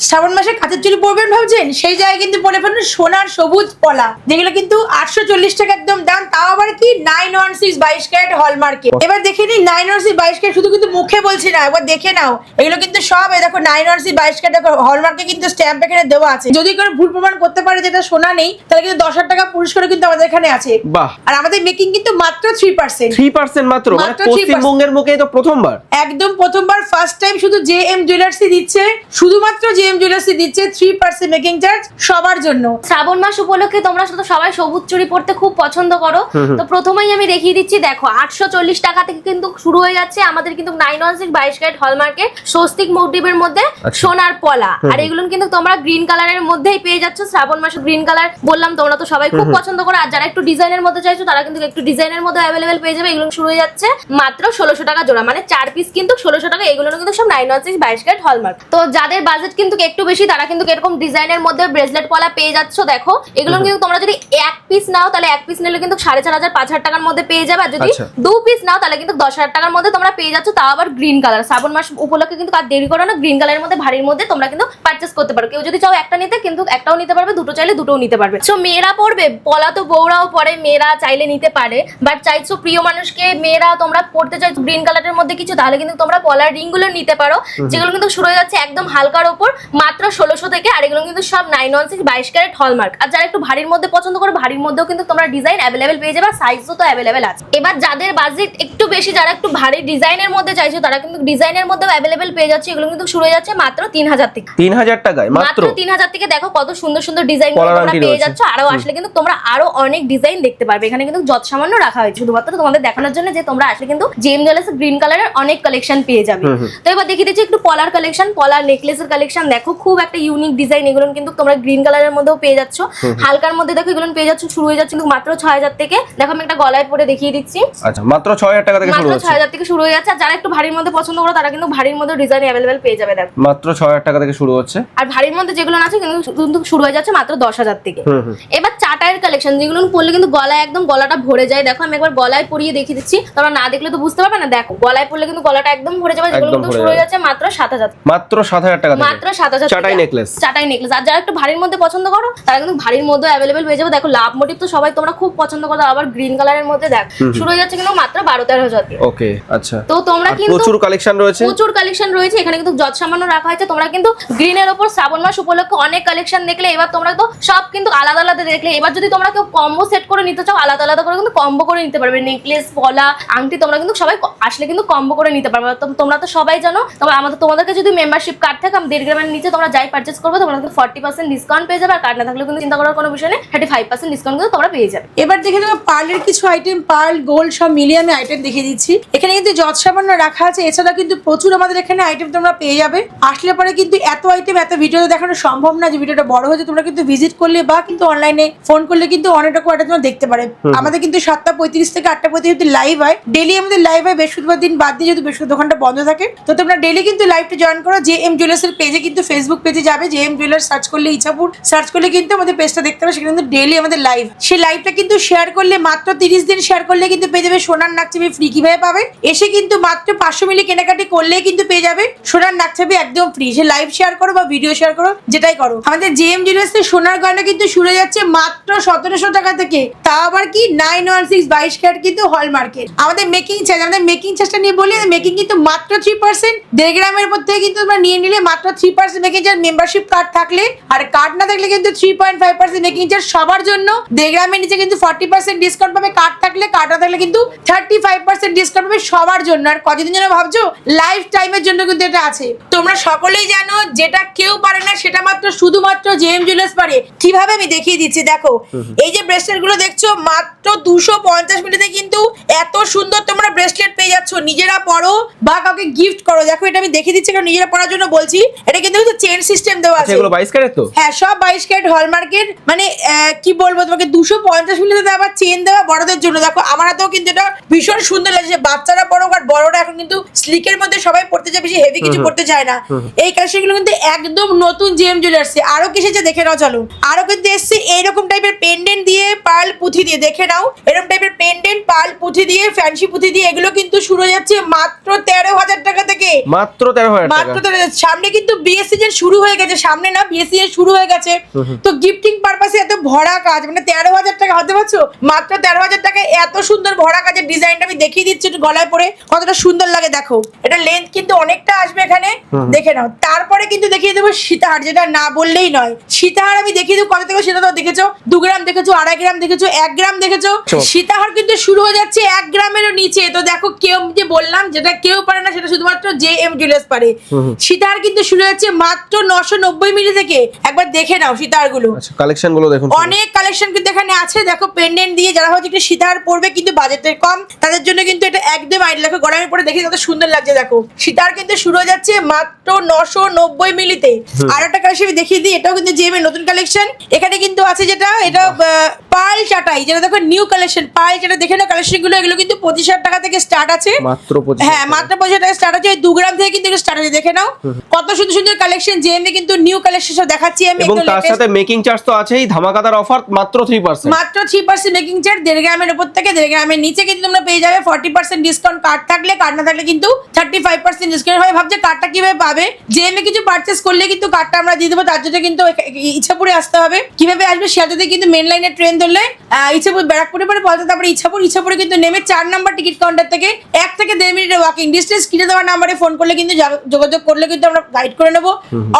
শ্রাবণ মাসে কাঁচের চুড়ি পরবেন ভাবছেন, সেই জায়গায় কিন্তু পরে ফেলুন সোনার সবুজ পলা, যেগুলো কিন্তু 840 টাকা একদম দাম, তাও আবার কি 916 22 ক্যারেট হলমার্কে। এবার দেখে নিন 916 22 ক্যারেট, শুধু কিন্তু মুখে বলছি না, একবার দেখে নাও, এগুলো কিন্তু সব দেখো 916 22 ক্যারেট হলমার্কে কিন্তু স্ট্যাম্প এখানে দেওয়া আছে। যদি কেউ ভুল প্রমাণ করতে পারে যেটা সোনা নেই, তাহলে কিন্তু 10,000 টাকা পুরস্কার কিন্তু আমাদের এখানে আছে। বাহ। আর আমাদের মেকিং কিন্তু মাত্র 3%। 3% মাত্র, মানে পশ্চিমবঙ্গের মুখে তো প্রথমবার, একদম প্রথমবার, ফার্স্ট টাইম শুধু জেএম জুয়েলার্সই দিচ্ছে, শুধুমাত্র জেএম জুয়েলার্সই দিচ্ছে 3% মেকিং চার্জ সবার জন্য। শ্রাবণ মাস উপলক্ষে তোমরা শুধু সবাই সবুজ চুড়ি পরতে খুব পছন্দ করো, তো প্রথমেই আমি দেখিয়ে দিচ্ছি, দেখো 840 টাকা থেকে কিন্তু শুরু হয়ে যাচ্ছে আমাদের কিন্তু 916 22 ক্যারেট হলমার্কে স্বস্তিক মোটিভের মধ্যে সোনার পলা। আর এগুলো কিন্তু তোমরা গ্রিন কালারের মধ্যেই পেয়ে যাচ্ছ। শ্রাবণ মাসে গ্রিন কালার বললাম, তোমরা তো সবাই খুব পছন্দ করো, আর যারা একটু ডিজাইনের মধ্যে চাইছো তারা কিন্তু একটু ডিজাইনের মধ্যে অ্যাভেলেবেল পেয়ে যাবে। এগুলো শুরু হয়ে যাচ্ছে মাত্র 1600 টাকা জোড়া, মানে 4 পিস কিন্তু 1600 টাকা। এগুলো কিন্তু সব 916 22 ক্যারেট হলমার্ক। তো যাদের বাজেট কিন্তু একটু বেশি, তারা কিন্তু এরকম ডিজাইনের মধ্যে ব্রেসলেট পলা পেয়ে যাচ্ছ। দেখো এগুলো কিন্তু তোমরা যদি এক পিস নাও, তাহলে এক পিস নিলে কিন্তু 4500 5000 টাকার মধ্যে পেয়ে যাবে। আর যদি 2 পিস নাও, তাহলে কিন্তু 10,000 টাকার মধ্যে তোমরা পেয়ে যাচ্ছ, তাও আবার গ্রিন কালার। শ্রাবণ মাস উপলক্ষে কিন্তু আর দেরি করো না, গ্রিন কালারের মধ্যে ভারীর মধ্যে তোমরা কিন্তু পারচেজ করতে পারো। কেউ যদি চাও একটা নিতে, কিন্তু একটাও নিতে পারবে, দুটো চাইলে দুটোও নিতে পারবে। সো মেয়েরা পড়বে পলা, তো বউরাও পরে, মেয়েরা চাইলে নিতে পারে। বাট চাইছো প্রিয় মানুষকে, মেয়েরা তোমরা পড়তে চাইছো গ্রিন কালারের মধ্যে কিছু, তাহলে কিন্তু তোমরা পলার রিং গুলো নিতে পারো, যেগুলো কিন্তু শুরু হয়ে যাচ্ছে একদম হালকার ওপর মাত্র 1600 থেকে। আর এগুলো কিন্তু সব 916 22 ক্যারেট হলমার্ক। আর যারা একটু ভারীর মধ্যে পছন্দ করো, ভারীর মধ্যেও কিন্তু তোমরা ডিজাইন অ্যাভেলেবেল পেয়ে যাবে, সাইজও তো অ্যাভেলেবেল আছে। এবার যাদের বাজেট একটু বেশি, যারা একটু ভারী ডিজাইনের মধ্যে চাইছো, তারা কিন্তু ডিজাইনের মধ্যেও অ্যাভেলেবেল পেয়ে যাচ্ছে। এগুলো কিন্তু শুরু হয়ে যাচ্ছে মাত্র 3000 থেকে। 3000 টাকায় মাত্র 3000 থেকে। দেখো কত সুন্দর সুন্দর ডিজাইন তোমরা পেয়ে যাচ্ছ। আরো আসলে কিন্তু তোমরা আরো অনেক ডিজাইন দেখতে পারবে। এখানে কিন্তু যত সামান্য রাখা হয়েছে শুধুমাত্র তোমাদের দেখানোর জন্য, যে তোমরা আসলে কিন্তু জেএম জুয়েলার্স গ্রিন কালারের অনেক কালেকশন পেয়ে যাবে। তো এবার দেখিয়ে দিচ্ছি একটু পলার কালেকশন, পলার নেকলেসের কালেকশন। দেখো খুব একটা ইউনিক ডিজাইন, এগুলো কিন্তু তোমরা গ্রিন কালারের মধ্যেও পেয়ে যাচ্ছ, হালকার মধ্যে দেখো এগুলো পেয়ে যাচ্ছ। শুরু হয়ে যাচ্ছে কিন্তু মাত্র 6000 থেকে। দেখো আমি একটা গলায় পরে দেখিয়ে দিচ্ছি। আচ্ছা, মাত্র 6000 টাকা থেকে শুরু হচ্ছে, মাত্র 6000 থেকে শুরু হয়ে যাচ্ছে। আর যারা একটু ভারীর মধ্যে পছন্দ করো, তারা কিন্তু ভারীর মধ্যে ডিজাইন অ্যাভেলেবেল পেয়ে যাবে। দেখো মাত্র 6000 টাকা থেকে শুরু হচ্ছে। আর ভারীর মধ্যে যেগুলো আছে কিন্তু শুরু হয়ে যাচ্ছে মাত্র 10000 থেকে। এবার চাটাইয়ের কালেকশন, যেগুলো পরলে কিন্তু গলায় একদম গলাটা ভরে যায়। দেখো আমি একবার গলায় পরিয়ে দেখিয়ে দিচ্ছি, তোমরা না দেখলে তো বুঝতে পারবে না। দেখো গলায় পরলে কিন্তু গলাটা একদম ভরে যাবে। যেগুলো কিন্তু শুরু হয়ে যাচ্ছে মাত্র 7000, মাত্র 7000 টাকা থেকে, মাত্র 7000 চাটাই নেকলেস, চাটাই নেকলেস। আর যারা একটু ভারীর মধ্যে পছন্দ করো, তারা কিন্তু ভারীর মধ্যে অ্যাভেলেবেল পেয়ে যাবে। দেখো লাভ মোটিভ তো সবাই তোমরা খুব পছন্দ করো, আবার গ্রিন কালারের মধ্যে দেখো শুরু হয়ে যাচ্ছে কিন্তু মাত্র 12-13 থেকে। ওকে আচ্ছা। তো তোমরা কিন্তু প্রচুর কালেকশন রয়েছে, প্রচুর কালেকশন রয়েছে এখানে, কিন্তু যত সামান্য রাখা হয়েছে। তোমরা কিন্তু গ্রিনের উপর শ্রাবণ মাস উপলক্ষে অনেক কালেকশন দেখলে, এবার তোমরা তো সব কিন্তু আলাদা আলাদা দেখলে। এবার যদি তোমরা কেউ কম্বো সেট করে নিতে চাও, আলাদা আলাদা করে কিন্তু কম্বো করে নিতে পারবে। নেকলেস, পলা, আংটি তোমরা কিন্তু সবাই আসলে কিন্তু কম্বো করে নিতে পারবে। তোমরা তো সবাই জানো, তোমাদেরকে যদি মেম্বারশিপ কার্ড থাকে, 1.5 গ্রামের নিচে তোমরা যাই পারচেজ করবে, তোমরা কিন্তু 40% ডিসকাউন্ট পেয়ে যাবে। আর কার্ড না থাকলে কিন্তু চিন্তা করার কোনো বিষয় নেই, 35% ডিসকাউন্ট কিন্তু তোমরা পেয়ে যাবে। এবার দেখে দেবো পার্লের কিছু আইটেম, পার্ল গোল্ড সব মিলিয়ে আমি আইটেম দেখিয়ে দিচ্ছি। এখানে কিন্তু যত সামান্য রাখা আছে, এছাড়া কিন্তু প্রচুর আমাদের এখানে আইটেম তোমরা পেয়ে যাবে। আসলে পরে কিন্তু এত আইটেম এত ভিডিওতে দেখানো সম্ভব না, যে ভিডিওটা বড় হয়েছে। তোমরা কিন্তু ভিজিট করলে বা কিন্তু অনলাইনে ফোন করলে কিন্তু অনেকটা কোয়াটা তোমরা দেখতে পারে। আমাদের কিন্তু 7:35 থেকে 8:35 লাইভ হয়, ডেলি আমাদের লাইভ হয়। বৃহস্পতিবার দিন বাদ দিয়ে যদি বৃহস্পতি দোকানটা বন্ধ থাকে, তো তোমরা ডেলি কিন্তু লাইভটা জয়েন করো। জেএম জুয়েলার্স এর পেজে কিন্তু ফেসবুক পেজে যাবে, জেএম জুয়েলার্স সার্চ করলে, ইচ্ছাপুর সার্চ করলে কিন্তু আমাদের পেজটা দেখতে পাবে। সেখানে কিন্তু ডেলি আমাদের লাইভ, সেই লাইভটা কিন্তু শেয়ার করলে, মাত্র 30 দিন শেয়ার করলে কিন্তু পেয়ে যাবে সোনার নাকছাবি ফ্রি। কিভাবে পাবে? এসে কিন্তু মাত্র 500 মিলি কেনাকাটি করলেই কিন্তু পেয়ে যাবে সোনার নাকছাবি একদম ফ্রি। সে লাইভ শেয়ার করো বা ভিডিও শেয়ার করো, যেটাই করো। আমাদের জেএম জুয়েলার্স এর সোনার গয়না কিন্তু শুরু হয়ে যাচ্ছে মাত্র 1700 টাকা থেকে, তা আবার কি 916 22 ক্যারেট কিন্তু হলমার্কের। আমাদের মেকিং চার্জ, আমাদের মেকিং চার্জটা নিয়ে বলি, মেকিং কিন্তু মাত্র 3%। 1.5 গ্রামের উপর থেকে কিন্তু তোমরা নিয়ে নিলে মাত্র 3% মেকিং চার্জ, মেম্বারশিপ কার্ড থাকলে। আর কার্ড না থাকলে কিন্তু 3.5% মেকিং চার্জ সবার জন্য। 1.5 গ্রামের নিচে কিন্তু 40% ডিসকাউন্ট পাবে কার্ড থাকলে, কার্ড না থাকলে কিন্তু 35% ডিসকাউন্ট পাবে সবার জন্য। আর কতদিন জন্য ভাবছো? লাইফ টাইমের জন্য কিন্তু এটা আছে। তোমরা সকলেই জানো, যেটা কেউ পারে না সেটা মাত্র শুধুমাত্র জেএম জুয়েলার্স পারে। কিভাবে আমি দেখিয়ে দিচ্ছি। দেখো এই যে ব্রেসলেট গুলো দেখছো, মাত্র 250 মিনিটে কিন্তু এত সুন্দর তোমরা ব্রেসলেট পেয়ে যাচ্ছ। নিজেরা পরো বা কাউকে গিফট করো। দেখো এটা আমি দেখিয়ে দিচ্ছি কারণ নিজেরা পরার জন্য বলছি। এটা কিন্তু চেন সিস্টেম দেওয়া আছে। এগুলো 22 ক্যারেট তো? হ্যাঁ, সব 22 ক্যারেট হলমার্কের। মানে কি বলবো তোমাকে, 250 মিনিটে আবার চেন দেওয়া বড়দের জন্য। দেখো আমার হাতেও কিন্তু এটা ভীষণ সুন্দর লাগছে। বাচ্চারা পরো আর বড়রা এখন কিন্তু স্লিকের মধ্যে সবাই পড়তে চায়, বেশি হেভি কিছু পড়তে চায় না। এই কালেকশনগুলো কিন্তু একদম নতুন জেএম জুয়েলার্সে। আরো কি এসেছে দেখে নাও, চলো। আরো কিন্তু এসছে এইরকম টাইপের পেন্ডেন্ট দিয়ে পার্ল পুঁথি দিয়ে দেখে নাও, এরকম টাইপের পেন্ডেন্ট পার্ল পুঁথি দিয়ে ফ্যান্সি পুঁথি দিয়ে এগুলো কিন্তু শুরু হয়ে যাচ্ছে মাত্র 13,000 টাকা থেকে। মাত্র 13,000 টাকা। মাত্র 13,000। সামনে কিন্তু বিয়ে সিজন শুরু হয়ে গেছে, সামনে না বিয়ে সিজন শুরু হয়ে গেছে, তো গিফটিং পারপাসে এত ভরা কাজ, মানে 13,000 টাকা হতে পারছো, মাত্র 13,000 টাকায় এত সুন্দর ভরা কাজের ডিজাইনটা আমি দেখিয়ে দিচ্ছি একটু গলায় পরে কতটা সুন্দর লাগে দেখো। এটা লেন্থ কিন্তু অনেকটা আসবে এখানে, দেখে নাও। তারপরে কিন্তু দেখিয়ে দেবো সীতাহার, যেটা না বললেই নয়। সীতাহার আমি দেখিয়ে দেবো কত থেকে, সেটা তো দেখেছো 2 গ্রাম দেখেছো, 2.5 গ্রাম দেখেছো, 1 গ্রাম দেখেছো। সীতাহার কিন্তু শুরু হয়ে যাচ্ছে 1 গ্রামেরও নিচে। তো দেখো কেউ যে বললাম যেটা কেউ পারে না সেটা শুধুমাত্র JM জুয়েলার্স পারে। সীতাহার কিন্তু শুরু হচ্ছে মাত্র 990 মিলি থেকে। একবার দেখে নাও সীতাহার গুলো। আচ্ছা কালেকশন গুলো দেখুন, অনেক কালেকশন কিন্তু এখানে আছে। দেখো পেন্ডেন্ট দিয়ে যারা হচ্ছে একটু সীতাহার পরবে কিন্তু বাজেটের কম, তাদের জন্য কিন্তু এটা একদম আইডিয়া। দেখো গড়ানোর পরে দেখি কত সুন্দর লাগছে দেখো। সীতাহার কিন্তু শুরু হয়ে যাচ্ছে মাত্র 990 মিলিতে। আর একটা কালেকশন আমি দেখিয়ে দিই, এটাও কিন্তু JM এর নতুন কালেকশন। এখানে কিন্তু আছে যেটা এটা পার্ল চাটাই, যেটা দেখো নিউ কালেকশন পার্ল চাটা। দেখে নাও কালেকশন গুলো, এগুলো কিন্তু 25,000 টাকা থেকে স্টার্ট আছে। মাত্র 25,000। হ্যাঁ মাত্র 25,000 টাকা স্টার্ট আছে। 2 গ্রাম থেকে কিন্তু স্টার্ট আছে। দেখে নাও কত সুন্দর সুন্দর কালেকশন JM এ কিন্তু নিউ কালেকশন সব দেখাচ্ছি আমি। এবং তার সাথে মেকিং চার্জ তো আছেই, ধামাকাদার অফার মাত্র 3%। মাত্র 3% মেকিং চার্জ। 1.5 গ্রামের উপর থেকে 1.5 গ্রামের নিচে কিন্তু তোমরা পেয়ে যাবে 40% ডিসকাউন্ট। কার্ড থাকলে, কার্ড না থাকলে কিন্তু 35% ডিসকাউন্ট হয়। ভাবছে কার্ডটা কিভাবে পাবে, JM এ কিছু পারচেস করলে কিন্তু কার্ডটা আমরা দিয়ে দেবো। তার জন্য কিন্তু ইচ্ছাপুরে আসতে হবে। কিভাবে আসবে শিয়ালদাতে কিন্তু মেন লাইনের ট্রেন ধরলে ইচ্ছাপুর ব্যারাকপুরে পরে পৌঁছাতে, তারপরে ইচ্ছাপুরে কিন্তু নেমে 4 নাম্বার টিকিট কাউন্টার থেকে 1 থেকে 1.5 মিনিটের ওয়াকিং ডিস্টেন্স। কিনে দেওয়ার নাম্বারে ফোন করলে কিন্তু যোগাযোগ করলে কিন্তু আমরা গাইড করে নেবো।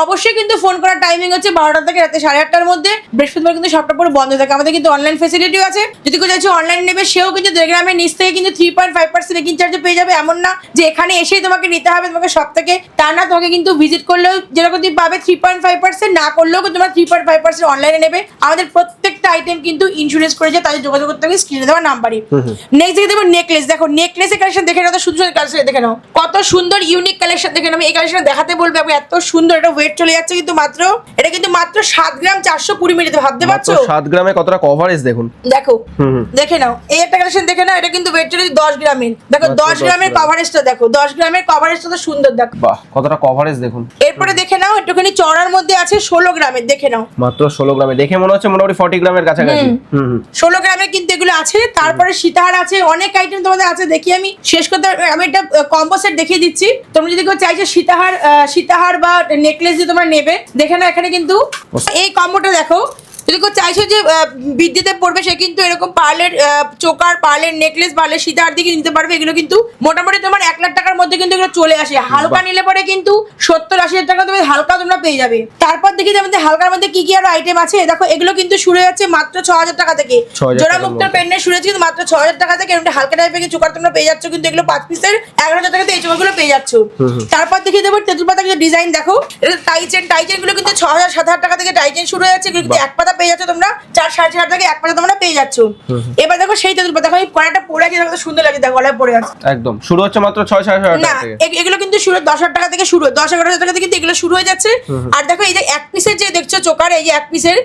অবশ্যই কিন্তু ফোন করার টাইমিং হচ্ছে 12টা থেকে রাতে 8:30টার মধ্যে। বৃহস্পতিবার কিন্তু সবটা পুরো বন্ধ থাকে। আমাদের কিন্তু অনলাইন ফেসিলিটিও আছে, যদি কেউ চাইছে অনলাইন নেবে সেও কিন্তু 1.5 গ্রামের নিচ থেকে কিন্তু 3.5% মেকিং চার্জে পেয়ে যাবে। এমন না যে এখানে এসেই তোমাকে নিতে হবে তোমাকে সব থেকে, তা না। তোমাকে কিন্তু ভিজিট করলেও যেরকম তুমি পাবে 3.5%, না করলেও কিন্তু তোমরা 3.5% অনলাইনে নেবে। আমাদের প্রত্যেকটা আইটেম কিন্তু ইন্স্যুরেন্স করে যায়, তাদের যোগাযোগ করতে হবে স্ক্রিনে দেওয়া নাম্বারে। নেক্সট দেখে দেবো নেকলেস। দেখো নেকলেসের কালেকশন দেখে নাও, সুন্দর সুন্দর কালেকশন দেখে নাও, কত সুন্দর ইউনিক কালেকশন দেখে নাও। আমি এই কালেকশন দেখাতে বলবো এত সুন্দর। এটা ওয়েট চলে যাচ্ছে কিন্তু মাত্র, এটা কিন্তু মাত্র 7 গ্রাম 420 মিলিতে, ভাবতে পারছো 7 গ্রামে কতটা কভারেজ দেখুন। দেখো দেখে নাও এই একটা কালেকশন দেখে নাও। এটা কিন্তু ওয়েট চলে 10 গ্রামের। দেখো 10 গ্রামের কভারেজটা দেখো, 10 গ্রামের কভারেজটা তো সুন্দর দেখো। বাহ কতটা কভারেজ দেখুন। এরপরে দেখে নাও একটুখানি চড়ার মধ্যে আছে 16 গ্রামের। দেখে নাও মাত্র 16 গ্রামে, দেখে মনে হচ্ছে মোটামুটি 40 গ্রামের কাছাকাছি। 16 গ্রামে কিন্তু এগুলো আছে। তারপরে সীতাহার আছে, অনেক আইটেম তোমাদের আছে। দেখি আমি শেষ করতে, আমি একটা কম্বো সেট দেখিয়ে দিচ্ছি। তোমরা যদি কেউ চাইছো সীতাহার বা নেকলেস দিয়ে তোমরা নেবে, দেখে নাও এখানে কিন্তু এই কম্বোটা দেখো। যদি কেউ চাইছো যে বিদ্যুতে পড়বে, সে কিন্তু এরকম পার্লের চোকার, পার্লের নেকলেস, পার্লের সীতাহার দিকে নিতে পারবে। এগুলো কিন্তু মোটামুটি তোমার 1 লাখ টাকার মধ্যে কিন্তু এগুলো চলে আসে। হালকা নিলে পরে কিন্তু 70-80 টাকা তুমি হালকা তোমরা পেয়ে যাবে। তারপর দেখি আমাদের হালকার মধ্যে কি কি আরো আইটেম আছে। দেখো এগুলো কিন্তু শুরু হয়ে যাচ্ছে মাত্র 6,000 টাকা থেকে। জোড়া মুক্তার পেন্ডেন্ট শুরু হচ্ছে কিন্তু মাত্র 6,000 টাকা থেকে। এরকম হালকা টাইপের চোকার তোমরা পেয়ে যাচ্ছ কিন্তু এগুলো 5 পিসের 11,000 টাকাতে এই চোকারগুলো পেয়ে যাচ্ছ। তারপর দেখি দেবো তেঁতুল পাতা কিছু ডিজাইন। দেখো এটা টাইচেন গুলো কিন্তু 6,000-7,000 টাকা থেকে টাইচেন শুরু হয়ে যাচ্ছে। এগুলো কিন্তু এক পাতা পেয়ে যাচ্ছ তোমরা 4-4.5 টাকা এক পাতা তোমরা পেয়ে যাচ্ছ। এবার দেখো সেই তেঁতুল পাতা, দেখো এই কড়াটা পরে আছে, দেখো সুন্দর লাগে, দেখো গলায় পরে আছে একদম। শুরু হচ্ছে মাত্র 6,000-7,000 না, টাকা থেকে। এগুলো কিন্তু শুরু 10,000 টাকা থেকে শুরু, 10-11,000 টাকা থেকে কিন্তু এগুলো শুরু হয়ে যাচ্ছে। আর দেখো এই যে এক পিসের যে দেখছো চোকার, এই যে এক পিসের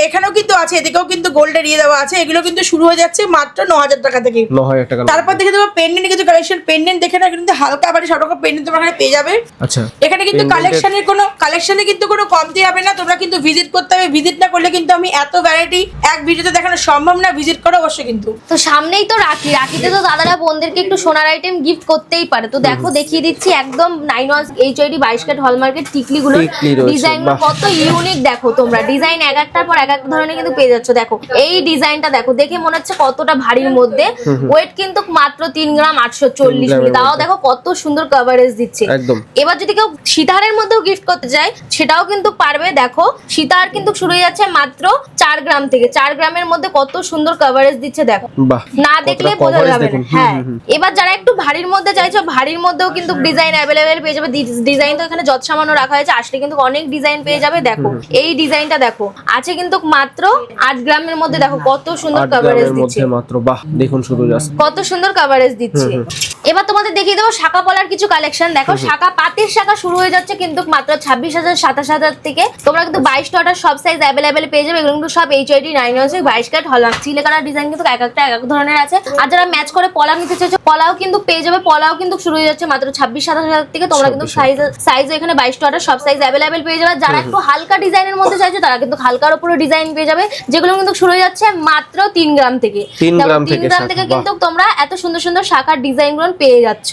এখানেও কিন্তু আছে, এদিকেও কিন্তু গোল্ডের ইয়ে দেওয়া আছে। এগুলো কিন্তু শুরু হয়ে যাচ্ছে মাত্র 9,000 টাকা থেকে। 9,000 টাকা। তারপর দেখে দেবো পেন্ডেন্ট কিছু কালেকশন। পেন্ডেন্ট দেখে না কিন্তু হালকা আবার 100 টাকা পেন্ডেন্ট তোমরা এখানে পেয়ে যাবে। আচ্ছা এখানে কিন্তু কালেকশনে কিন্তু কোনো কমতি হবে না। তোমরা কিন্তু ভিজিট করতে হবে, ভিজিট না করলে কিন্তু আমি এত ভ্যারাইটি এক ভিডিওতে দেখানো সম্ভব না। ভিজিট করো অবশ্যই কিন্তু। তো সামনেই তো রাখিতে তো দাদারা বোনদেরকে একটু সোনার আইটেম গিফট করতেই পারে। তো দেখো দেখিয়ে দিচ্ছি একদম 9 HID 22 ক্যারেট হলমার্কের টিকলিগুলো ডিজাইন কত ইউনিক। দেখো তোমরা ডিজাইন এক একটার পর এক এক ধরনের কিন্তু পেয়ে যাচ্ছ। দেখো এই ডিজাইনটা দেখো, দেখে মনে হচ্ছে কতটা ভারীর মধ্যে। ওয়েট কিন্তু মাত্র 3 গ্রাম 840 মিলি। তাও দেখো কত সুন্দর কভারেজ দিচ্ছে। এবার যদি কেউ সীতাহারের মধ্যেও গিফট করতে চায় সেটাও কিন্তু পারবে। দেখো সীতাহার কিন্তু শুরু হয়ে যাচ্ছে মাত্র 4 গ্রাম থেকে। 4 গ্রামের মধ্যে কত সুন্দর কভারেজ দিচ্ছে দেখো, না দেখলে বোঝা যাবে না। হ্যাঁ এবার যারা একটু ভারীর মধ্যে চাইছো, ভারীর মধ্যেও কিন্তু ডিজাইন অ্যাভেলেবেল পেয়ে যাবে। ডিজাইন তো এখানে যত সামান্য রাখা হয়েছে, আসলে কিন্তু অনেক ডিজাইন পেয়ে যাবে। দেখো এই ডিজাইনটা দেখো আছে কিন্তু মাত্র 8 গ্রামের মধ্যে। দেখো কত সুন্দর কভারেজ দিচ্ছে মাত্র। বাহ দেখুন শুধু জাস্ট কত সুন্দর কভারেজ দিচ্ছে। এবার তোমাদের দেখিয়ে দেবো শাখা পলার কিছু কালেকশন। দেখো শাখা পাতের শাখা শুরু হয়ে যাচ্ছে কিন্তু মাত্র 26,000 27,000 থেকে। তোমরা কিন্তু 22 অর্ডার সব সাইজ অ্যাভেলেবেল পেয়ে যাবে। এগুলো কিন্তু সব HID 916 ক্যারেট হলমার্ক। চিলে কালার ডিজাইন কিন্তু এক একটা এক এক ধরনের আছে। আর যারা ম্যাচ করে পলা নিতে চাইছো পলাও কিন্তু পেয়ে যাবে। পলাও কিন্তু শুরু হয়ে যাচ্ছে মাত্র 26-27 থেকে। তোমরা কিন্তু সাইজ এখানে 22 to 28 সব সাইজ অ্যাভেলেবেল পেয়ে যাবে। যারা একটু হালকা ডিজাইনের মধ্যে চাইছো তারা কিন্তু হালকার উপরে ডিজাইন পেয়ে যাবে, যেগুলো কিন্তু শুরু হয়ে যাচ্ছে মাত্র 3 গ্রাম থেকে। 3 গ্রাম থেকে কিন্তু তোমরা এত সুন্দর সুন্দর শাখার ডিজাইনগুলো পেয়ে যাচ্ছ।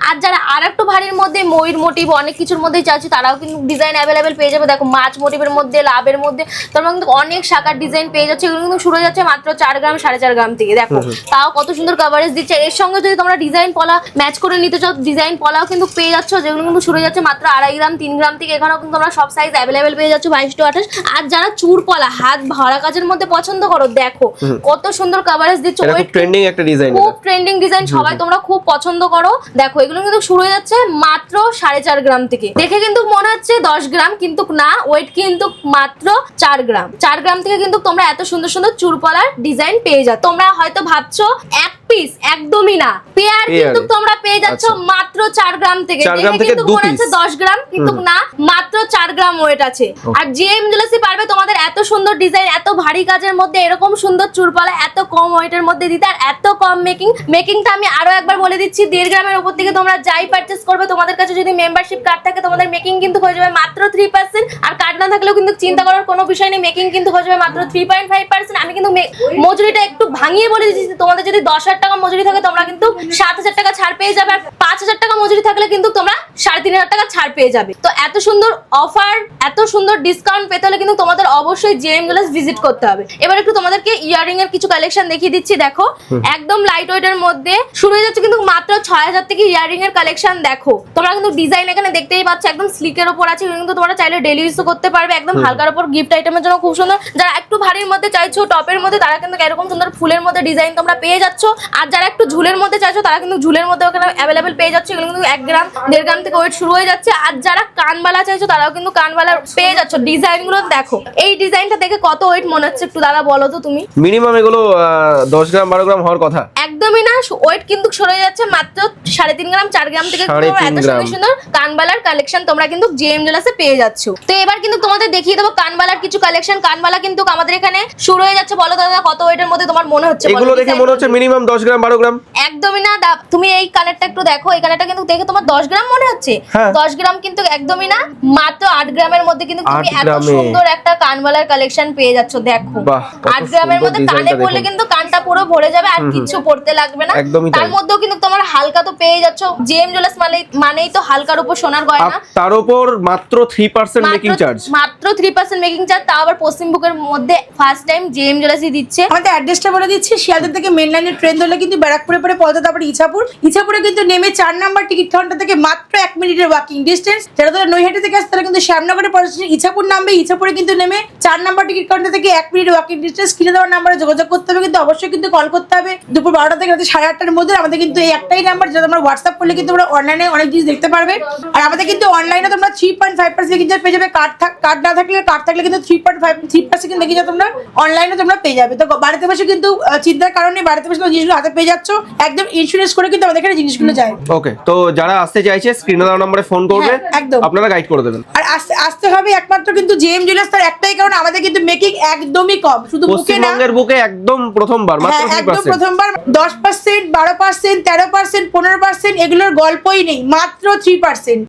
আর যারা আরেকটু ভারীর মধ্যে ময়ূর মোটিভ অনেক কিছুর মধ্যেই চাইছো তারাও কিন্তু ডিজাইন অ্যাভেলেবেল পেয়ে যাবে। দেখো মাছ মোটিভের মধ্যে, লাভের মধ্যে তোমরা কিন্তু অনেক শাখার ডিজাইন পেয়ে যাচ্ছে। এগুলো কিন্তু শুরু হয়ে যাচ্ছে মাত্র 4 গ্রাম 4.5 গ্রাম থেকে। দেখো তাও কত সুন্দর কভারেজ দিচ্ছে। এর সঙ্গে যদি তোমরা ডিজাইন পলা ম্যাচ করে নিতে চাও ডিজাইন পলাও কিন্তু পেয়ে যাচ্ছ, যেগুলো কিন্তু শুরু হয়ে যাচ্ছে মাত্র 2.5 গ্রাম 3 গ্রাম থেকে। এখানেও কিন্তু তোমরা সব সাইজ অ্যাভেলেবেল পেয়ে যাচ্ছ 22 to 28। আর যারা চুর পলা হাত ভরা কাজের মধ্যে পছন্দ করো দেখো কত সুন্দর কভারেজ দিচ্ছে। এটা খুব ট্রেন্ডিং একটা ডিজাইন, খুব ট্রেন্ডিং ডিজাইন, সবাই তোমরা খুব পছন্দ করো। দেখো এগুলো কিন্তু শুরু হয়ে যাচ্ছে মাত্র 4.5 গ্রাম থেকে। দেখে কিন্তু মনে হচ্ছে 10 গ্রাম, কিন্তু না, ওয়েট কিন্তু মাত্র 4 গ্রাম। 4 গ্রাম থেকে কিন্তু তোমরা এত সুন্দর সুন্দর চুরপলার ডিজাইন পেয়ে যাচ্ছ। তোমরা হয়তো ভাবছো এক পিস, একদমই না, পেয়ার কিন্তু তোমরা পেয়ে যাচ্ছ মাত্র 4 গ্রাম থেকে। 4 গ্রাম থেকে কিন্তু মনে হচ্ছে 10 গ্রাম, কিন্তু না, মাত্র 4 গ্রাম ওয়েট আছে। আর জিএম জুয়েলার্সই পারবে তোমাদের এত সুন্দর ডিজাইন, এত ভারী কাজের মধ্যে এরকম সুন্দর চুরপলা এত কম ওয়েটের মধ্যে দিতে, আর এত কম মেকিংটা আমি আরো একবার বলে দিচ্ছি, 1.5 গ্রামের উপর থেকে তোমরা যাই পারচেজ করবে তোমাদের কাছে যদি মেম্বারশিপ কার্ড থাকে তোমাদের মেকিং কিন্তু হয়ে যাবে মাত্র 3%। আর কার্ড না থাকলেও কিন্তু চিন্তা করার কোনো বিষয় নেই, মেকিং কিন্তু হয়ে যাবে মাত্র 3.5%। আমি কিন্তু মজুরিটা একটু ভাঙিয়ে বলে দিচ্ছি, তোমাদের যদি 10,000 টাকা মজুরি থাকে তোমরা কিন্তু 7,000 টাকা ছাড় পেয়ে যাবে। আর 5,000 টাকা মজুরি থাকলে কিন্তু তোমরা 3,500 টাকা ছাড় পেয়ে যাবে। তো এত সুন্দর অফার, এত সুন্দর ডিসকাউন্ট পেতে হলে কিন্তু তোমাদের অবশ্যই জেএম জুয়েলার্স ভিজিট করতে হবে। এবার একটু তোমাদেরকে ইয়ারিং এর কিছু কালেকশন দেখিয়ে দিচ্ছি। দেখো একদম লাইট ওয়েট এর মধ্যে শুরু হয়ে যাচ্ছে কিন্তু মাত্র 6,000 থেকে ইয়ারিং এর কালেকশন। দেখো তোমরা কিন্তু ডিজাইন এখানে দেখতেই পাচ্ছ, একদম স্লিকের উপর আছে, কিন্তু তোমরা চাইলে ডেইলি ইউজও করতে পারবে। একদম হালকার উপর গিফট আইটেমের জন্য খুব সুন্দর। যারা একটু ভারীর মধ্যে চাইছো টপের মধ্যে তারা কিন্তু এরকম সুন্দর ফুলের মধ্যে ডিজাইন তোমরা পেয়ে যাচ্ছ। আর যারা একটু ঝুলের মধ্যে চাইছো তারা কিন্তু ঝুলের মধ্যে ওখানে অ্যাভেলেবেল পেয়ে যাচ্ছে। এগুলো কিন্তু 1 গ্রাম 1.5 গ্রাম থেকে ওয়েট শুরু হয়ে যাচ্ছে। আর যারা কানবালা চাইছো তারাও কিন্তু কানবালা পেয়ে যাচ্ছ। ডিজাইন গুলো দেখো, এই ডিজাইনটা দেখে কত ওয়েট মনে হচ্ছে একটু দাদা বলো তো তুমি? মিনিমাম এগুলো 10 গ্রাম 12 গ্রাম হওয়ার কথা। একদমই না, ওয়েট কিন্তু সরে যাচ্ছে মাত্র 3.5 গ্রাম 4 গ্রাম থেকে। এত সুন্দর সুন্দর কানবালার কালেকশন তোমরা কিন্তু জেএম জুয়েলার্সে পেয়ে যাচ্ছ। তো এবার কিন্তু তোমাদের দেখিয়ে দেবো কানবালার কিছু কালেকশন। কানবালা কিন্তু আমাদের এখানে শুরু হয়ে যাচ্ছে। বলো দাদা কত ওয়েটের মধ্যে তোমার মনে হচ্ছে? এগুলো দেখে মনে হচ্ছে মিনিমাম 10 গ্রাম 12 গ্রাম। একদমই না, তুমি এই কালারটা একটু দেখো, এই কালারটা কিন্তু দেখে তোমার 10 গ্রাম মনে হচ্ছে। 10 গ্রাম কিন্তু একদমই না, মাত্র 8 গ্রামের মধ্যে কিন্তু তুমি এত সুন্দর একটা কানবালার কালেকশন পেয়ে যাচ্ছ। দেখো 8 গ্রামের মধ্যে কানে পড়লে কিন্তু কানটা পুরো ভরে যাবে, আর কিছু পড়তে লাগবে না। তার মধ্যেও কিন্তু তোমার হালকা তো পেয়ে যাচ্ছ। জেএম জুয়েলার্স মানেই তো হালকার উপর সোনার গয়না। তার উপর মাত্র 3% মেকিং চার্জ, মাত্র 3% মেকিং চার্জ, তাও আবার পশ্চিমবঙ্গের মধ্যে ফার্স্ট টাইম জেএম জুয়েলার্সই দিচ্ছে। আমাদের অ্যাড্রেসটা বলে দিচ্ছি, শিয়ালদা থেকে মেন লাইনের ট্রেন ধরলে কিন্তু ব্যারাকপুরে পরে পৌঁছাতে, তারপরে ইছাপুরে কিন্তু নেমে 4 নাম্বার টিকিট কাউন্টার থেকে মাত্র 1 মিনিটের ওয়াকিং ডিস্টেন্স। যারা তোরা নৈহাটি থেকে আসছে তারা কিন্তু শ্যামনগরে পরে ইছাপুর নামবে, ইছাপুরে কিন্তু নেমে 4 নাম্বার টিকিট কাউন্টার থেকে 1 মিনিট ওয়াকিং ডিস্টেন্স। কিনে দেওয়ার নাম্বারে যোগাযোগ করতে হবে, কিন্তু অবশ্যই কিন্তু কল করতে হবে দুপুর 12টা থেকে রাতে 8:30টার মধ্যে। আমাদের কিন্তু এই একটাই নাম্বার, যেটা তোমরা হোয়াটসঅ্যাপ করলে কিন্তু তোমরা অনলাইনে অনেক জিনিস দেখতে পারবে। আর আমাদের কিন্তু অনলাইনে তোমরা 3.5% মেকিং চার্জ পেয়ে যাবে। কার্ড না থাকলে কিন্তু 3% মেকিং চার্জ তোমরা অনলাইনে তোমরা পেয়ে যাবে। তো বাড়িতে বসে কিন্তু চিন্তার কারণে বাড়িতে বসে জিনিসগুলো হাতে পেয়ে যাচ্ছ, একদম ইন্স্যুরেন্স করে কিন্তু আমাদের এখানে জিনিসগুলো যায়। ওকে, তো যারা আসতে চাইছে স্ক্রিনে দেওয়া নম্বরে ফোন করবে, একদম আপনারা গাইড করে দেবেন। আর আসতে হবে একমাত্র কিন্তু জেএম জুয়েলার্স, তার একটাই কারণ আমাদের কিন্তু মেকিং একদমই কম, শুধু মুখে না, পশ্চিমবঙ্গের বুকে একদম প্রথমবার, মাত্র 3%। একদম প্রথমবার। 10%, 12%, 13%, 15% এগুলোর গল্পই নেই, মাত্র 3%।